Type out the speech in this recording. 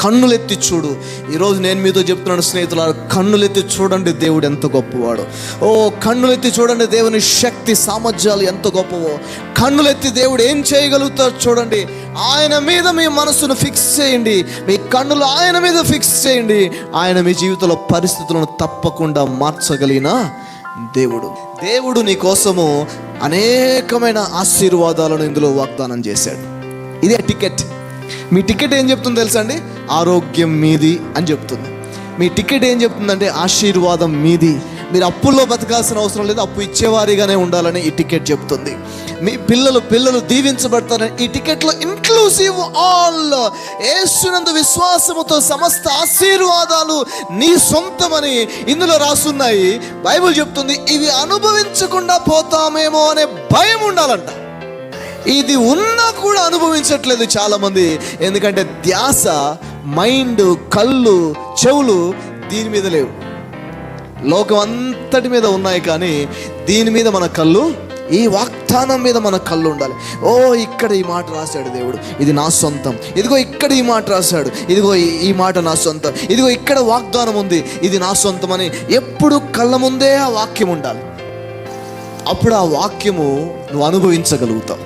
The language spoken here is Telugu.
కన్నులెత్తి చూడు. ఈరోజు నేను మీతో చెప్తున్నాను స్నేహితులారా, కన్నులెత్తి చూడండి దేవుడు ఎంత గొప్పవాడు. కన్నులెత్తి చూడండి దేవుని శక్తి సామర్థ్యాలు ఎంత గొప్పవో. కన్నులెత్తి దేవుడు ఏం చేయగలుగుతారు చూడండి. ఆయన మీద మీ మనసును ఫిక్స్ చేయండి, మీ కన్నులు ఆయన మీద ఫిక్స్ చేయండి. ఆయన మీ జీవితంలో పరిస్థితులను తప్పకుండా మార్చగలిగిన దేవుడు నీ కోసము అనేకమైన ఆశీర్వాదాలను ఇందులో వాగ్దానం చేశాడు. ఇదే టికెట్. మీ టికెట్ ఏం చెప్తుంది తెలుసా అండి? ఆరోగ్యం మీది అని చెప్తుంది. మీ టికెట్ ఏం చెప్తుందంటే ఆశీర్వాదం మీది. మీరు అప్పుల్లో బతకాల్సిన అవసరం లేదు, అప్పు ఇచ్చేవారిగానే ఉండాలని ఈ టికెట్ చెప్తుంది. మీ పిల్లలు దీవించబడతారని ఈ టికెట్లో ఇన్క్లూసివ్ ఆల్, యేసునందు విశ్వాసముతో సమస్త ఆశీర్వాదాలు నీ సొంతమని ఇందులో రాసున్నాయి. బైబిల్ చెప్తుంది ఇవి అనుభవించకుండా పోతామేమో అనే భయం ఉండాలంట. ఇది ఉన్నా కూడా అనుభవించట్లేదు చాలామంది. ఎందుకంటే ధ్యాస, మైండ్, కళ్ళు, చెవులు దీని మీద లేవు. లోకం అంతటి మీద ఉన్నాయి, కానీ దీని మీద మన కళ్ళు, ఈ వాగ్దానం మీద మన కళ్ళు ఉండాలి. ఇక్కడ ఈ మాట రాశాడు దేవుడు, ఇది నా సొంతం. ఇదిగో ఇక్కడ ఈ మాట రాశాడు, ఇదిగో ఈ మాట నా సొంతం. ఇదిగో ఇక్కడ వాగ్దానం ఉంది, ఇది నా సొంతం అని ఎప్పుడు కళ్ళ ముందే ఆ వాక్యం ఉండాలి. అప్పుడు ఆ వాక్యము నువ్వు అనుభవించగలుగుతావు.